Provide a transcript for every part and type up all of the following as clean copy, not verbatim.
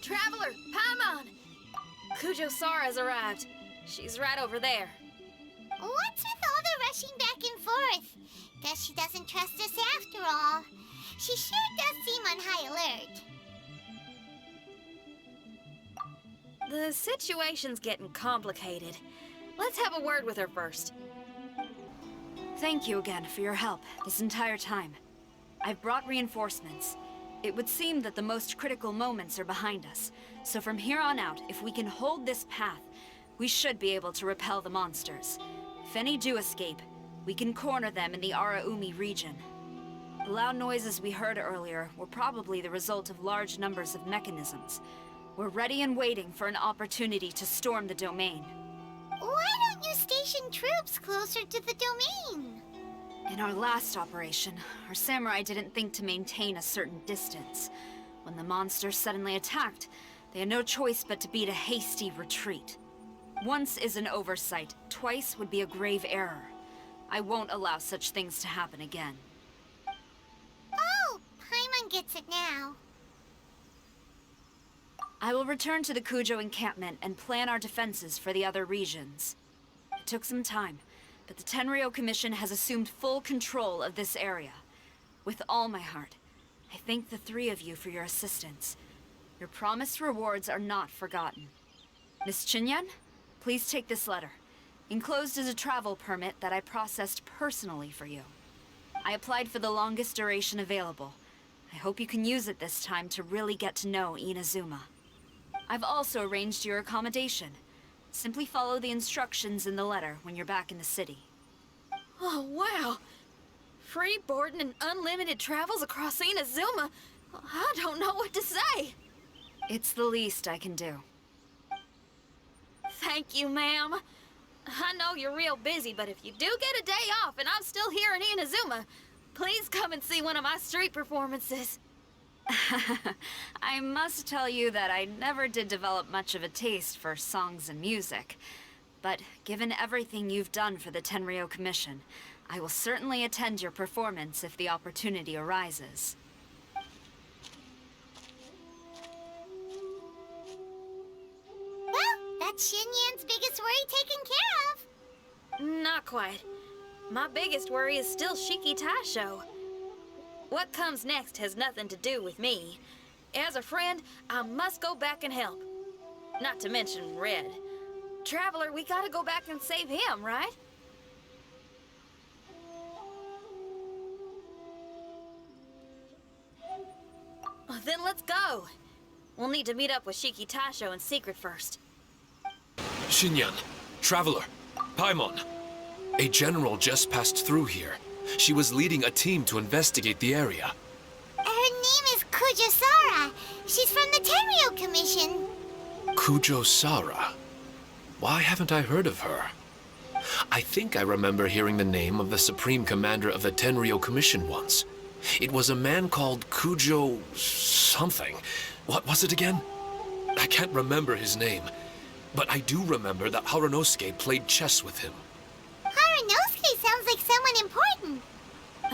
Traveler, Paimon! Kujo-Sara's arrived. She's right over there. What's with all the rushing back and forth? Guess she doesn't trust us after all. She sure does seem on high alert. The situation's getting complicated. Let's have a word with her first. Thank you again for your help this entire time. I've brought reinforcements. It would seem that the most critical moments are behind us, so from here on out, if we can hold this path, we should be able to repel the monsters. If any do escape, we can corner them in the Araumi region. The loud noises we heard earlier were probably the result of large numbers of mechanisms. We're ready and waiting for an opportunity to storm the domain. Why don't you station troops closer to the domain? In our last operation, our samurai didn't think to maintain a certain distance. When the monsters suddenly attacked, they had no choice but to beat a hasty retreat. Once is an oversight, twice would be a grave error. I won't allow such things to happen again. Oh, Paimon gets it now. I will return to the Kujo encampment and plan our defenses for the other regions. It took some time, but the Tenryou Commission has assumed full control of this area. With all my heart, I thank the three of you for your assistance. Your promised rewards are not forgotten. Miss Chinyan, please take this letter. Enclosed is a travel permit that I processed personally for you. I applied for the longest duration available. I hope you can use it this time to really get to know Inazuma. I've also arranged your accommodation. Simply follow the instructions in the letter when you're back in the city. Oh, wow! Free boarding and unlimited travels across Inazuma? I don't know what to say! It's the least I can do. Thank you, ma'am. I know you're real busy, but if you do get a day off and I'm still here in Inazuma, please come and see one of my street performances. I must tell you that I never did develop much of a taste for songs and music. But given everything you've done for the Tenryou Commission, I will certainly attend your performance if the opportunity arises. Well, that's Xinyan's biggest worry taken care of. Not quite. My biggest worry is still Shiki Taisho. What comes next has nothing to do with me. As a friend, I must go back and help. Not to mention Red. Traveler, we gotta go back and save him, right? Well, then let's go. We'll need to meet up with Shiki Taisho in secret first. Xinyan, Traveler, Paimon. A general just passed through here. She was leading a team to investigate the area. Her name is Kujo-Sara. She's from the Tenryou Commission. Kujo-Sara? Why haven't I heard of her? I think I remember hearing the name of the Supreme Commander of the Tenryou Commission once. It was a man called Kujo... something. What was it again? I can't remember his name. But I do remember that Haranosuke played chess with him. Haranosuke sounds like someone important.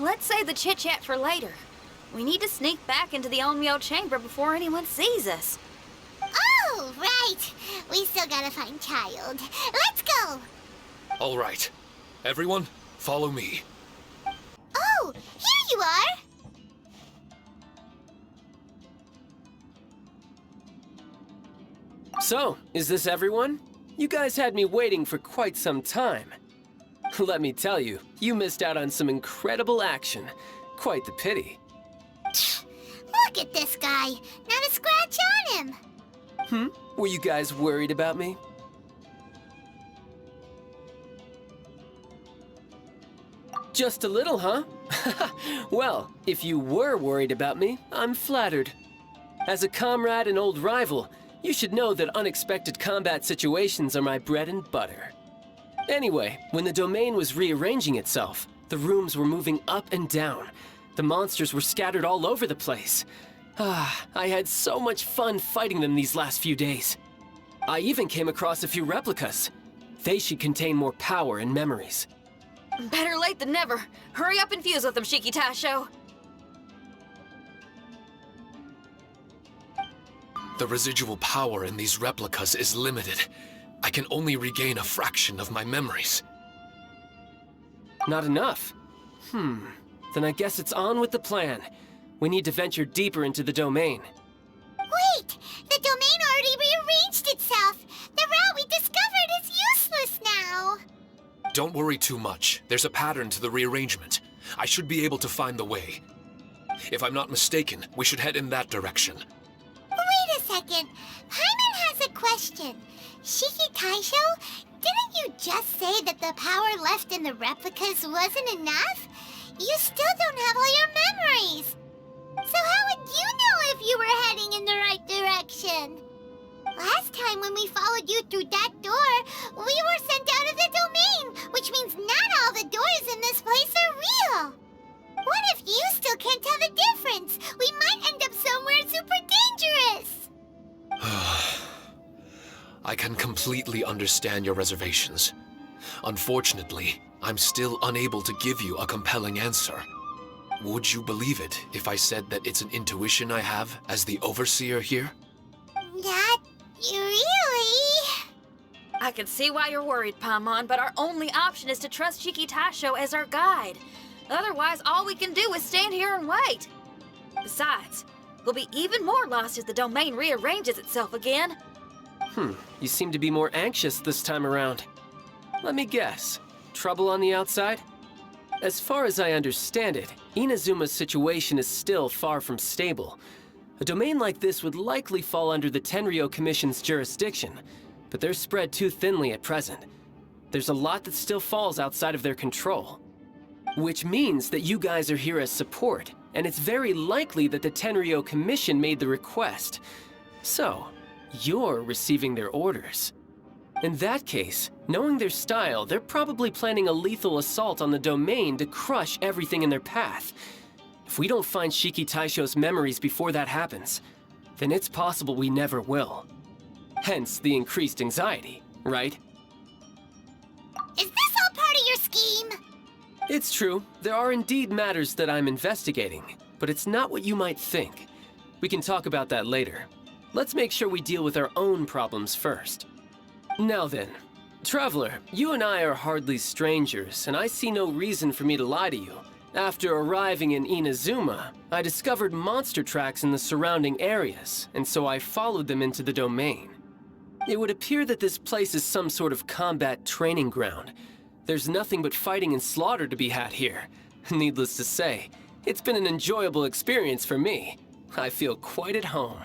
Let's save the chit-chat for later. We need to sneak back into the Onmyo chamber before anyone sees us. Oh, right. We still gotta find Child. Let's go. All right. Everyone, follow me. Oh, here you are. So, is this everyone? You guys had me waiting for quite some time. Let me tell you, you missed out on some incredible action. Quite the pity. Look at this guy. Not a scratch on him. Were you guys worried about me? Just a little, huh? Well, if you were worried about me, I'm flattered. As a comrade and old rival, you should know that unexpected combat situations are my bread and butter. Anyway, when the domain was rearranging itself, the rooms were moving up and down. The monsters were scattered all over the place. I had so much fun fighting them these last few days. I even came across a few replicas. They should contain more power and memories. Better late than never. Hurry up and fuse with them, Shiki Taisho. The residual power in these replicas is limited. I can only regain a fraction of my memories. Not enough. Then I guess it's on with the plan. We need to venture deeper into the domain. Wait! The domain already rearranged itself! The route we discovered is useless now! Don't worry too much. There's a pattern to the rearrangement. I should be able to find the way. If I'm not mistaken, we should head in that direction. Wait a second. Paimon has a question. Shiki Taisho, didn't you just say that the power left in the replicas wasn't enough? You still don't have all your memories. So how would you know if you were heading in the right direction? Last time when we followed you through that door, we were sent out of the domain, which means not all the doors in this place are real. What if you still can't tell the difference? We might end up somewhere super dangerous. I can completely understand your reservations. Unfortunately, I'm still unable to give you a compelling answer. Would you believe it if I said that it's an intuition I have as the overseer here? Not really. I can see why you're worried, Paimon, but our only option is to trust Shiki Taisho as our guide. Otherwise, all we can do is stand here and wait. Besides, we'll be even more lost if the domain rearranges itself again. You seem to be more anxious this time around. Let me guess. Trouble on the outside? As far as I understand it, Inazuma's situation is still far from stable. A domain like this would likely fall under the Tenryou Commission's jurisdiction, but they're spread too thinly at present. There's a lot that still falls outside of their control. Which means that you guys are here as support, and it's very likely that the Tenryou Commission made the request. So, you're receiving their orders. In that case, knowing their style, they're probably planning a lethal assault on the domain to crush everything in their path. If we don't find Shiki Taisho's memories before that happens, then it's possible we never will. Hence the increased anxiety, right? Is this all part of your scheme? It's true, there are indeed matters that I'm investigating, but it's not what you might think. We can talk about that later. Let's make sure we deal with our own problems first. Now then, Traveler, you and I are hardly strangers, and I see no reason for me to lie to you. After arriving in Inazuma, I discovered monster tracks in the surrounding areas, and so I followed them into the domain. It would appear that this place is some sort of combat training ground. There's nothing but fighting and slaughter to be had here. Needless to say, it's been an enjoyable experience for me. I feel quite at home.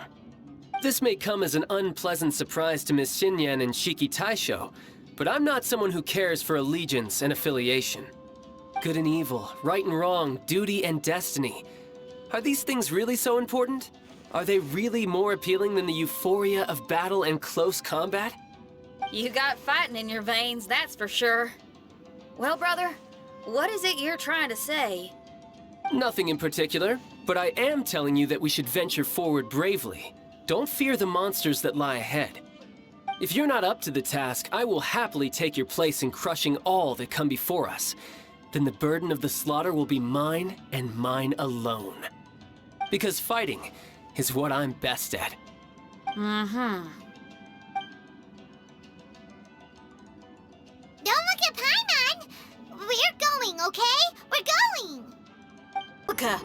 This may come as an unpleasant surprise to Miss Xinyan and Shiki Taisho, but I'm not someone who cares for allegiance and affiliation. Good and evil, right and wrong, duty and destiny. Are these things really so important? Are they really more appealing than the euphoria of battle and close combat? You got fighting in your veins, that's for sure. Well, brother, what is it you're trying to say? Nothing in particular, but I am telling you that we should venture forward bravely. Don't fear the monsters that lie ahead. If you're not up to the task, I will happily take your place in crushing all that come before us. Then the burden of the slaughter will be mine and mine alone. Because fighting is what I'm best at. Don't look at Paimon! We're going, okay? We're going! Okay.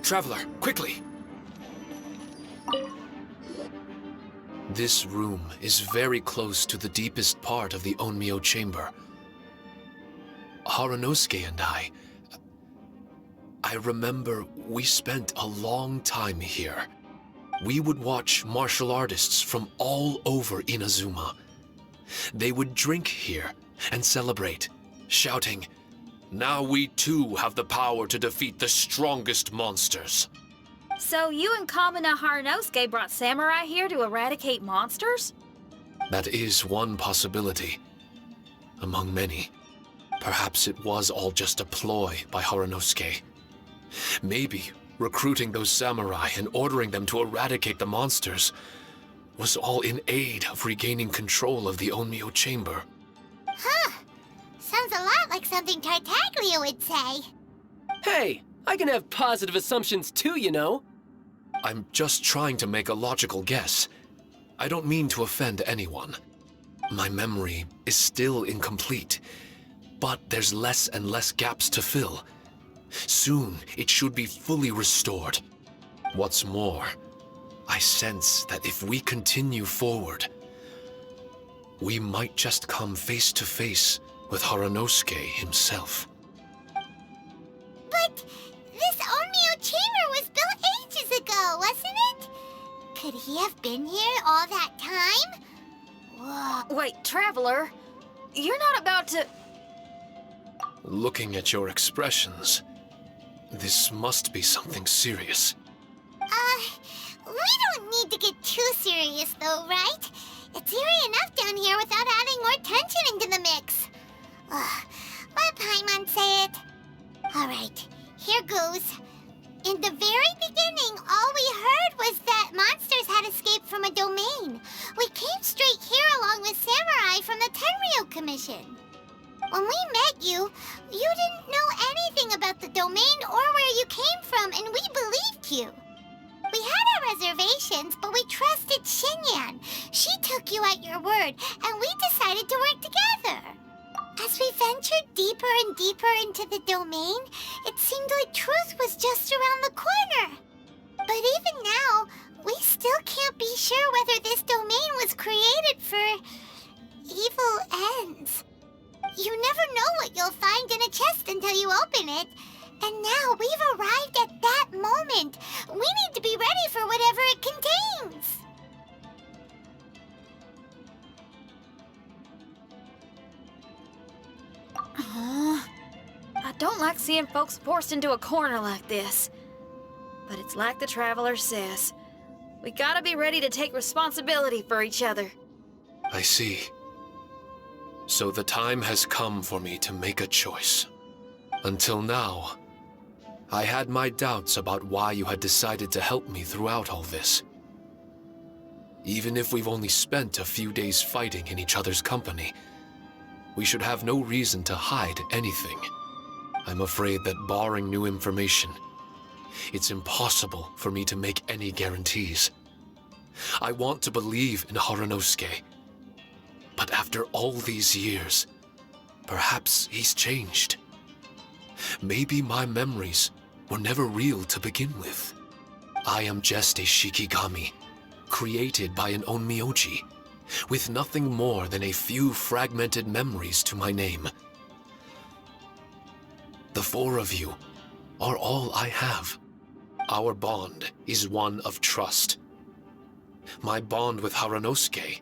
Traveler, quickly! This room is very close to the deepest part of the Onmyo chamber. Haranosuke and I remember we spent a long time here. We would watch martial artists from all over Inazuma. They would drink here and celebrate, shouting, "Now we too have the power to defeat the strongest monsters." So you and Kamina Haranosuke brought samurai here to eradicate monsters? That is one possibility, among many. Perhaps it was all just a ploy by Haranosuke. Maybe recruiting those samurai and ordering them to eradicate the monsters was all in aid of regaining control of the Onmyo chamber. Huh. Sounds a lot like something Tartaglia would say. Hey, I can have positive assumptions too, you know. I'm just trying to make a logical guess. I don't mean to offend anyone. My memory is still incomplete, but there's less and less gaps to fill. Soon, it should be fully restored. What's more, I sense that if we continue forward, we might just come face to face with Haranosuke himself. But this Onmyo chamber was built ages ago, wasn't it? Could he have been here all that time? Whoa. Wait, Traveler, you're not about to... Looking at your expressions, this must be something serious. We don't need to get too serious though, right? It's eerie enough down here without adding more tension into the mix. Let Paimon say it. Alright, here goes. In the very beginning, all we heard was that monsters had escaped from a domain. We came straight here along with Samurai from the Tenryou Commission. When we met you, you didn't know anything about the domain or where you came from, and we believed you. We had our reservations, but we trusted Xinyan. She took you at your word, and we decided to work together. As we ventured deeper and deeper into the domain, it seemed like truth was just around the corner. But even now, we still can't be sure whether this domain was created for evil ends. You never know what you'll find in a chest until you open it. And now we've arrived at that moment. We need to be ready for whatever it contains. I don't like seeing folks forced into a corner like this. But it's like the Traveler says. We gotta be ready to take responsibility for each other. I see. So the time has come for me to make a choice. Until now, I had my doubts about why you had decided to help me throughout all this. Even if we've only spent a few days fighting in each other's company, we should have no reason to hide anything. I'm afraid that barring new information, it's impossible for me to make any guarantees. I want to believe in Haranosuke, but after all these years, perhaps he's changed. Maybe my memories were never real to begin with. I am just a Shikigami, created by an Onmyoji, with nothing more than a few fragmented memories to my name. The four of you are all I have. Our bond is one of trust. My bond with Haranosuke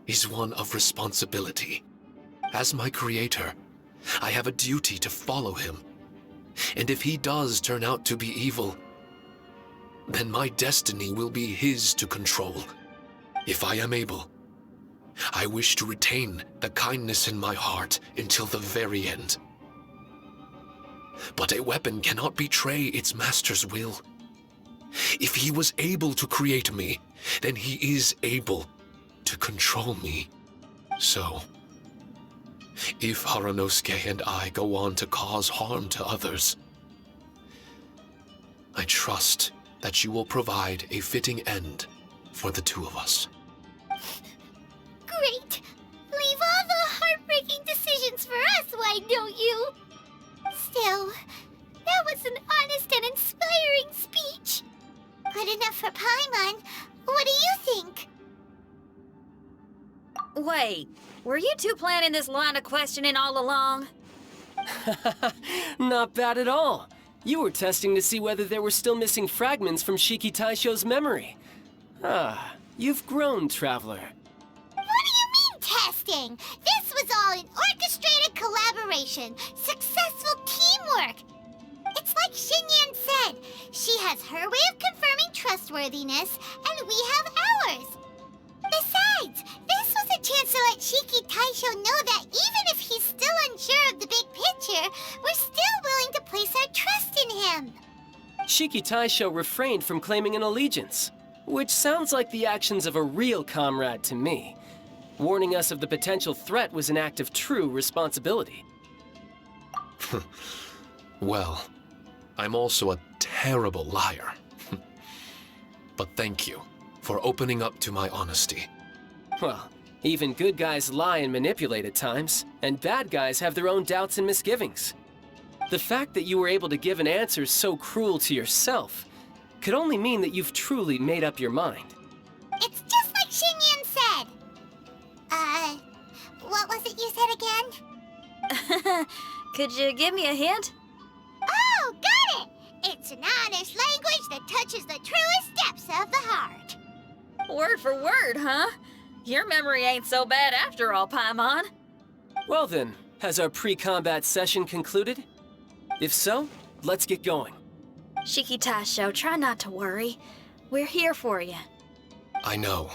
is one of responsibility. As my creator, I have a duty to follow him. And if he does turn out to be evil, then my destiny will be his to control. If I am able, I wish to retain the kindness in my heart until the very end. But a weapon cannot betray its master's will. If he was able to create me, then he is able to control me. So, if Haranosuke and I go on to cause harm to others, I trust that you will provide a fitting end for the two of us. Great! Leave all the heartbreaking decisions for us, why don't you? Still, that was an honest and inspiring speech. Good enough for Paimon. What do you think? Wait, were you two planning this line of questioning all along? Not bad at all. You were testing to see whether there were still missing fragments from Shiki Taisho's memory. Ah, you've grown, Traveler. What do you mean, testing? This was all an orchestrated collaboration, successful teamwork. It's like Xinyan said, she has her way of confirming trustworthiness, and we have ours. Besides, this was a chance to let Shiki Taisho know that even if he's still unsure of the big picture, we're still willing to place our trust in him. Shiki Taisho refrained from claiming an allegiance, which sounds like the actions of a real comrade to me. Warning us of the potential threat was an act of true responsibility. Well, I'm also a terrible liar. But thank you for opening up to my honesty. Well, even good guys lie and manipulate at times, and bad guys have their own doubts and misgivings. The fact that you were able to give an answer so cruel to yourself could only mean that you've truly made up your mind. It's just like Xinyan said. What was it you said again? Could you give me a hint? Oh, got it! It's an honest language that touches the truest depths of the heart. Word for word, huh? Your memory ain't so bad after all, Paimon. Well then, has our pre-combat session concluded? If so, let's get going. Shiki Taisho, try not to worry. We're here for you. I know.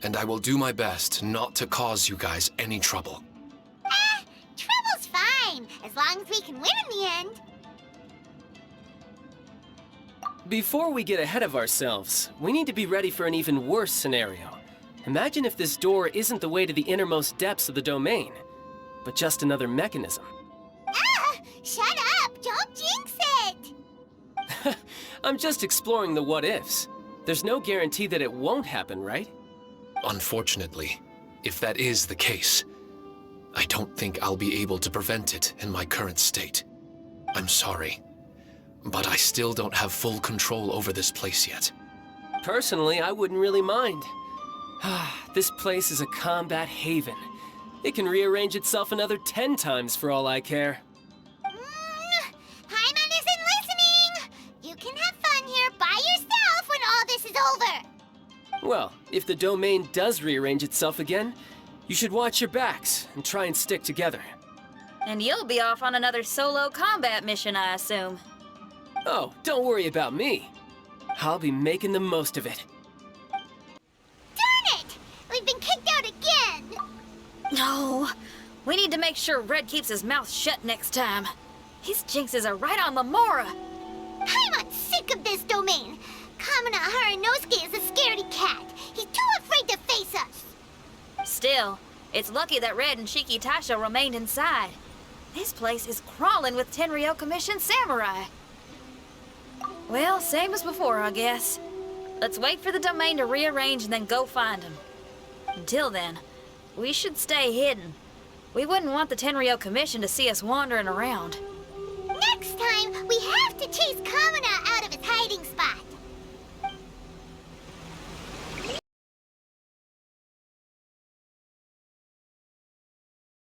And I will do my best not to cause you guys any trouble. Trouble's fine, as long as we can win in the end. Before we get ahead of ourselves, we need to be ready for an even worse scenario. Imagine if this door isn't the way to the innermost depths of the domain, but just another mechanism. Shut up! Don't jinx it! I'm just exploring the what-ifs. There's no guarantee that it won't happen, right? Unfortunately, if that is the case, I don't think I'll be able to prevent it in my current state. I'm sorry, but I still don't have full control over this place yet. Personally, I wouldn't really mind. This place is a combat haven. It can rearrange itself another 10 times for all I care. Paimon isn't listening! You can have fun here by yourself when all this is over! Well, if the domain does rearrange itself again, you should watch your backs and try and stick together. And you'll be off on another solo combat mission, I assume. Oh, don't worry about me. I'll be making the most of it. Darn it! We've been kicked out again! No, we need to make sure Red keeps his mouth shut next time. His jinxes are right on Lamora. Paimon's sick of this domain! Kamina Haranosuke is a scaredy cat. He's too afraid to face us. Still, it's lucky that Red and Shiki Taisho remained inside. This place is crawling with Tenryou Commission samurai. Well, same as before, I guess. Let's wait for the domain to rearrange and then go find him. Until then, we should stay hidden. We wouldn't want the Tenryou Commission to see us wandering around. Next time, we have to chase Kamina out of his hiding spot.